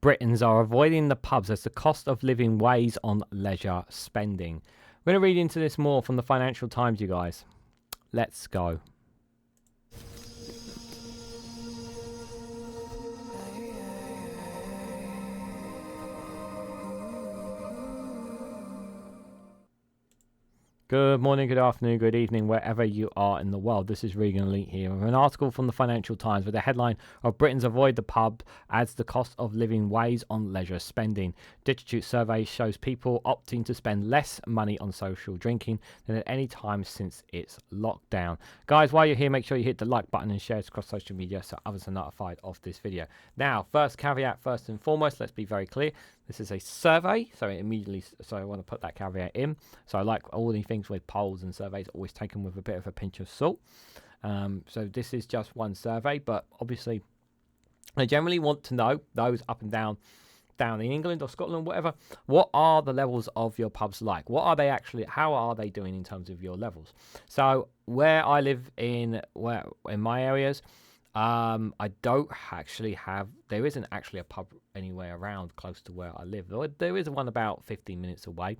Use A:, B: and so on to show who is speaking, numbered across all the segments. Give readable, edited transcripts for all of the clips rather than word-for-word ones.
A: Britons are avoiding the pubs as the cost of living weighs on leisure spending. We're going to read into this more from the Financial Times, you guys. Let's go. Good morning, good afternoon, good evening, wherever you are in the world. This is Reganelite here with an article from the Financial Times with the headline of Britons avoid the pub as the cost of living weighs on leisure spending. Digital survey shows people opting to spend less money on social drinking than at any time since its lockdown. Guys, while you're here, make sure you hit the like button and share it across social media so others are notified of this video. Now, first caveat, first and foremost, let's be very clear. This is a survey, so I want to put that caveat in. So I like all these things with polls and surveys always taken with a bit of a pinch of salt. So this is just one survey, but obviously I generally want to know, those up and down in England or Scotland, whatever, what are the levels of your pubs like? What are they actually, how are they doing in terms of your levels? So where I live in my areas, I don't actually have, there isn't actually a pub anywhere around close to where I live. There is one about 15 minutes away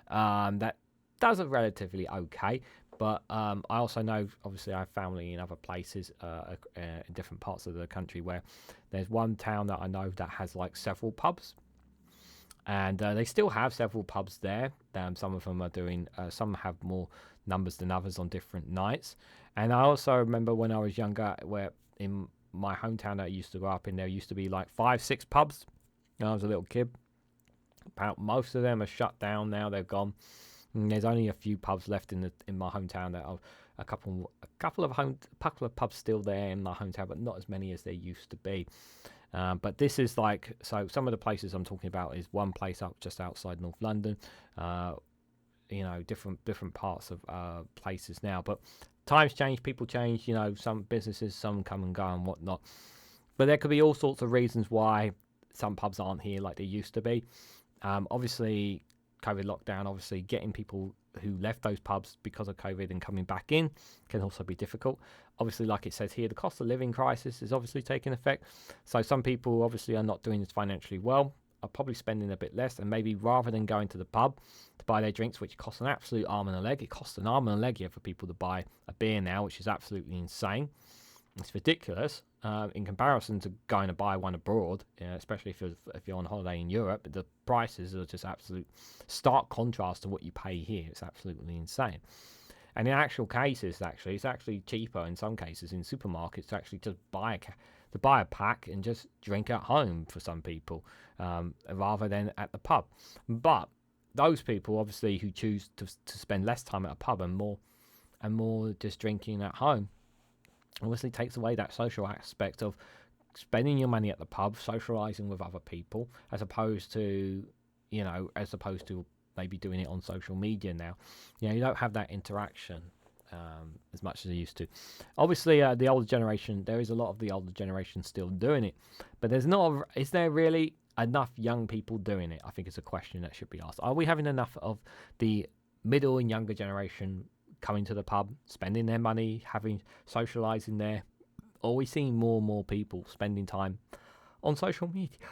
A: that does it relatively okay. But I also know, obviously, I have family in other places in different parts of the country where there's one town that I know that has like several pubs. And they still have several pubs there. Some of them are doing, some have more numbers than others on different nights. And I also remember when I was younger, where in my hometown that I used to grow up in, there used to be like 5-6 pubs when I was a little kid. About most of them are shut down now; they're gone. And there's only a few pubs left in my hometown that are a couple of pubs still there in my hometown, but not as many as there used to be. But this is like, so some of the places I'm talking about is one place up just outside North London. Different parts of places now, but times change, people change. Some businesses, some come and go and whatnot. But there could be all sorts of reasons why some pubs aren't here like they used to be. Obviously, COVID lockdown, obviously getting people who left those pubs because of COVID and coming back in can also be difficult. Obviously, like it says here, the cost of living crisis is obviously taking effect. So some people obviously are not doing this financially well, are probably spending a bit less, and maybe rather than going to the pub to buy their drinks, which costs an absolute arm and a leg, it costs an arm and a leg here for people to buy a beer now, which is absolutely insane. It's ridiculous in comparison to going to buy one abroad, especially if you're on holiday in Europe. The prices are just absolute stark contrast to what you pay here. It's absolutely insane. And in actual cases, it's actually cheaper in some cases in supermarkets to actually just buy a pack and just drink at home for some people, rather than at the pub. But those people obviously who choose to spend less time at a pub and more just drinking at home, obviously takes away that social aspect of spending your money at the pub, socializing with other people, as opposed to maybe doing it on social media now. You don't have that interaction as much as they used to. Obviously, the older generation, there is a lot of the older generation still doing it, but is there really enough young people doing it? I think it's a question that should be asked. Are we having enough of the middle and younger generation coming to the pub, spending their money, socializing there? Or are we seeing more and more people spending time on social media?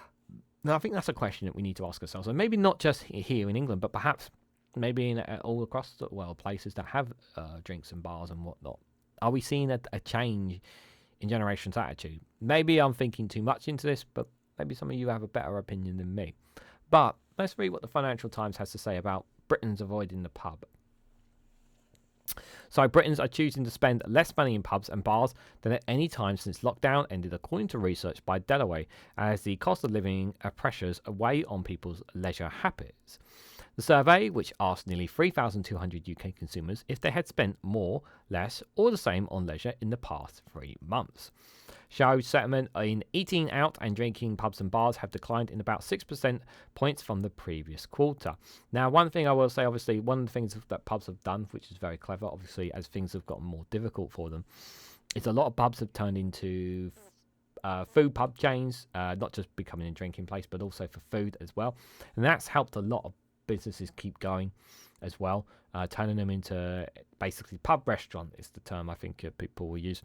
A: Now, I think that's a question that we need to ask ourselves, and maybe not just here in England, but perhaps maybe in all across the world, places that have drinks and bars and whatnot. Are we seeing a change in generation's attitude? Maybe I'm thinking too much into this, but maybe some of you have a better opinion than me. But let's read what the Financial Times has to say about Britons avoiding the pub. So Britons are choosing to spend less money in pubs and bars than at any time since lockdown ended, according to research by Deloitte, as the cost of living pressures weigh on people's leisure habits. The survey, which asked nearly 3,200 UK consumers if they had spent more, less, or the same on leisure in the past 3 months, shows sentiment in eating out and drinking pubs and bars have declined in about 6% points from the previous quarter. Now, one thing I will say, obviously, one of the things that pubs have done, which is very clever, obviously, as things have gotten more difficult for them, is a lot of pubs have turned into food pub chains, not just becoming a drinking place, but also for food as well. And that's helped a lot of businesses keep going as well, turning them into basically pub restaurant is the term I think people will use.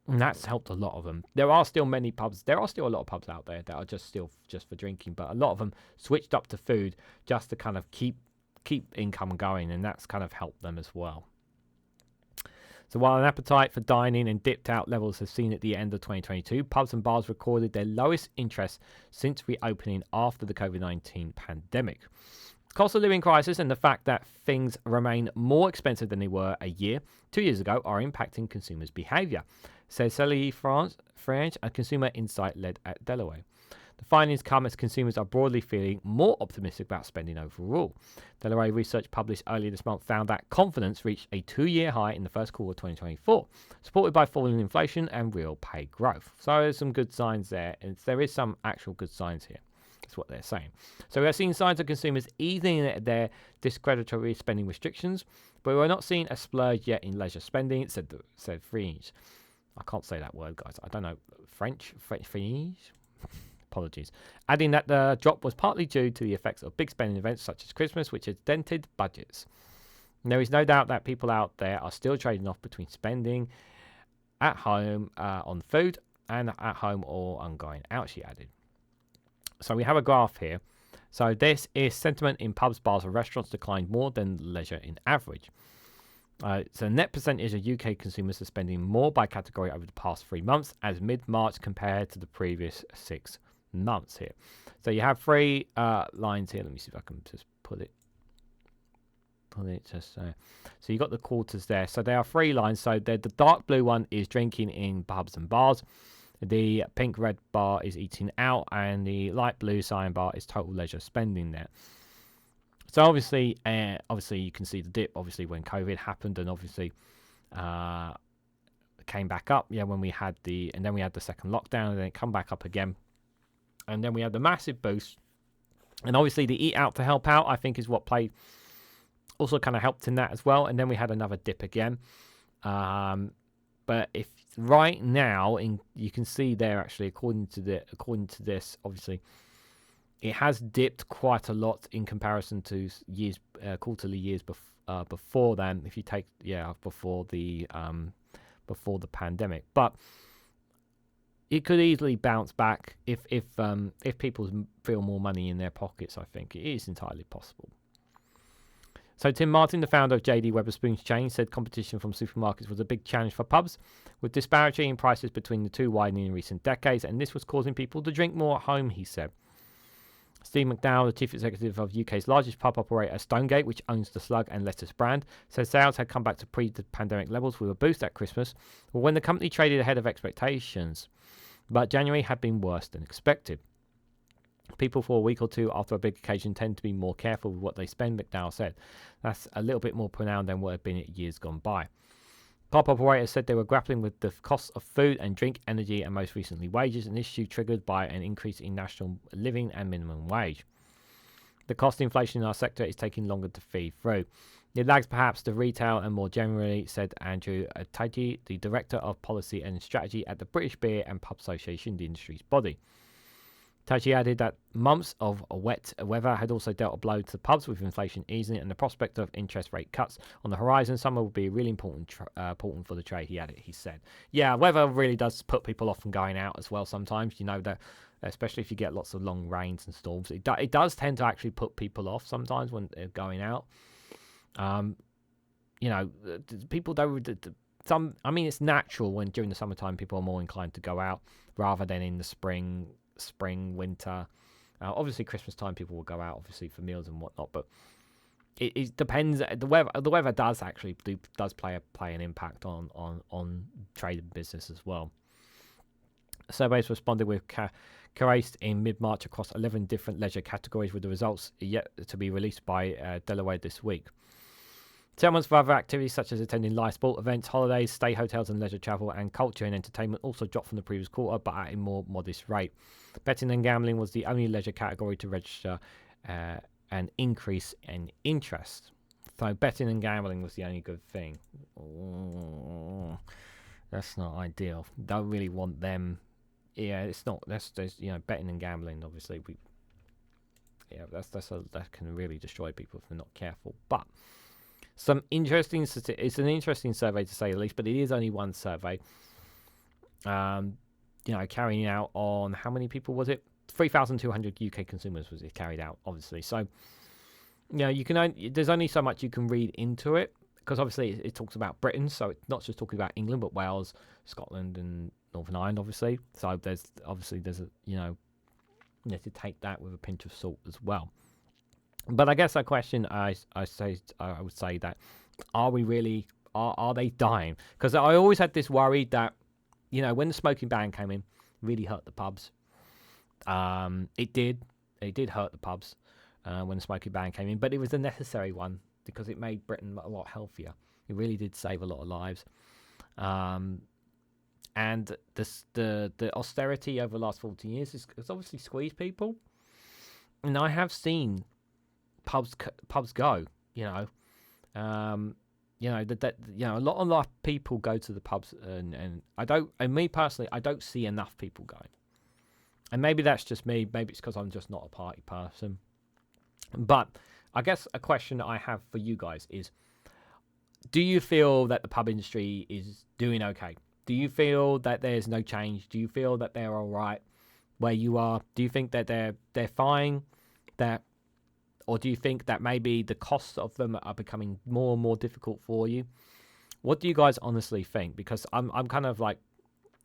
A: And that's helped a lot of them. There are still many pubs. There are still a lot of pubs out there that are just for drinking, but a lot of them switched up to food just to kind of keep income going, and that's kind of helped them as well. So while an appetite for dining and dipped out levels have seen at the end of 2022, pubs and bars recorded their lowest interest since reopening after the COVID-19 pandemic. Cost of living crisis and the fact that things remain more expensive than they were 2 years ago, are impacting consumers' behaviour, says Céline Fenech, a consumer insight led at Deloitte. The findings come as consumers are broadly feeling more optimistic about spending overall. Deloitte research published earlier this month found that confidence reached a 2-year high in the first quarter of 2024, supported by falling inflation and real pay growth. So there's some good signs there, and there is some actual good signs here. That's what they're saying. So we're seeing signs of consumers easing their discretionary spending restrictions, but we're not seeing a splurge yet in leisure spending, said Fenech. I can't say that word, guys. I don't know French. Apologies. Adding that the drop was partly due to the effects of big spending events such as Christmas, which has dented budgets. There is no doubt that people out there are still trading off between spending at home on food and at home or on going out, she added. So we have a graph here. So this is sentiment in pubs, bars and restaurants declined more than leisure in average. So net percentage of UK consumers are spending more by category over the past 3 months as mid-March compared to the previous 6 months here. So you have 3 lines here. Let me see if I can just put it just so you got the quarters there. So there are 3 lines. So the dark blue one is drinking in pubs and bars. The pink red bar is eating out, and the light blue cyan bar is total leisure spending there. So obviously you can see the dip obviously when COVID happened, and obviously came back up when we had the second lockdown, and then it come back up again, and then we had the massive boost. And obviously the eat out to help out, I think, is what played also kind of helped in that as well. And then we had another dip again. But if right now, you can see there actually, according to this, obviously, it has dipped quite a lot in comparison to quarterly years before then. If you take before the pandemic, but it could easily bounce back if people feel more money in their pockets. I think it is entirely possible. So Tim Martin, the founder of JD Wetherspoon's chain, said competition from supermarkets was a big challenge for pubs, with disparity in prices between the two widening in recent decades, and this was causing people to drink more at home, he said. Steve McDowell, the chief executive of UK's largest pub operator, Stonegate, which owns the Slug and Lettuce brand, said sales had come back to pre-pandemic levels with a boost at Christmas, when the company traded ahead of expectations. But January had been worse than expected. People for a week or two after a big occasion tend to be more careful with what they spend, McDowell said. That's a little bit more pronounced than what had been at years gone by. Pub operators said they were grappling with the costs of food and drink, energy, and most recently wages, an issue triggered by an increase in national living and minimum wage. The cost inflation in our sector is taking longer to feed through. It lags perhaps the retail and more generally, said Andrew Taji, the Director of Policy and Strategy at the British Beer and Pub Association, the industry's body. Taji added that months of wet weather had also dealt a blow to pubs, with inflation easing and the prospect of interest rate cuts on the horizon. Summer will be really important for the trade, he said. Yeah, weather really does put people off from going out as well sometimes. You know, that especially if you get lots of long rains and storms. It does tend to actually put people off sometimes when they're going out. People don't... it's natural when during the summertime people are more inclined to go out rather than in the spring, winter. Obviously Christmas time people will go out obviously for meals and whatnot, but it depends. The weather does actually play an impact on trade and business as well. Surveys responded with caraced in mid-March across 11 different leisure categories, with the results yet to be released by Deloitte this week. Settlements for other activities such as attending live sport events, holidays, stay hotels and leisure travel, and culture and entertainment also dropped from the previous quarter, but at a more modest rate. Betting and gambling was the only leisure category to register an increase in interest. So betting and gambling was the only good thing. That's not ideal. Don't really want them. Yeah, it's not. There's betting and gambling. Obviously, that can really destroy people if they're not careful. But it's an interesting survey to say the least, but it is only one survey. carrying out on how many people was it? 3,200 UK consumers was it carried out, obviously. So, there's only so much you can read into it, because obviously it talks about Britain, so it's not just talking about England, but Wales, Scotland, and Northern Ireland, obviously. So there's you have to take that with a pinch of salt as well. But I guess a question I would say that, are we really, are they dying? Because I always had this worry that, when the smoking ban came in, really hurt the pubs. It did hurt the pubs when the smoking ban came in, but it was a necessary one because it made Britain a lot healthier. It really did save a lot of lives. And the austerity over the last 14 years has obviously squeezed people. And I have seen pubs go. A lot of people go to the pubs, and me personally, I don't see enough people going. And maybe that's just me. Maybe it's because I'm just not a party person. But I guess a question I have for you guys is, do you feel that the pub industry is doing okay? Do you feel that there's no change? Do you feel that they're all right where you are? Do you think that they're fine? Or do you think that maybe the costs of them are becoming more and more difficult for you? What do you guys honestly think? Because I'm kind of like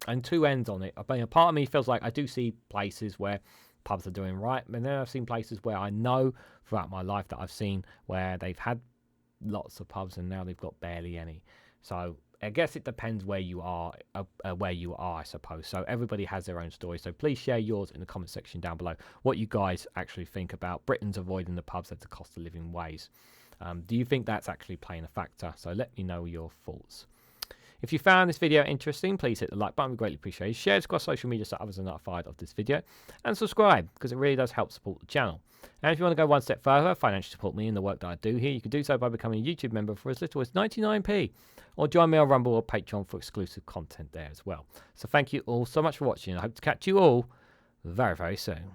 A: on two ends on it. I mean, a part of me feels like I do see places where pubs are doing right, and then I've seen places where I know throughout my life that I've seen where they've had lots of pubs and now they've got barely any. So I guess it depends where you are, I suppose. So everybody has their own story. So please share yours in the comment section down below. What you guys actually think about Britons avoiding the pubs at the cost of living ways. Do you think that's actually playing a factor? So let me know your thoughts. If you found this video interesting, please hit the like button. We greatly appreciate it. Share it across social media so others are notified of this video. And subscribe, because it really does help support the channel. And if you want to go one step further, financially support me in the work that I do here, you can do so by becoming a YouTube member for as little as 99p. Or join me on Rumble or Patreon for exclusive content there as well. So thank you all so much for watching. I hope to catch you all very, very soon.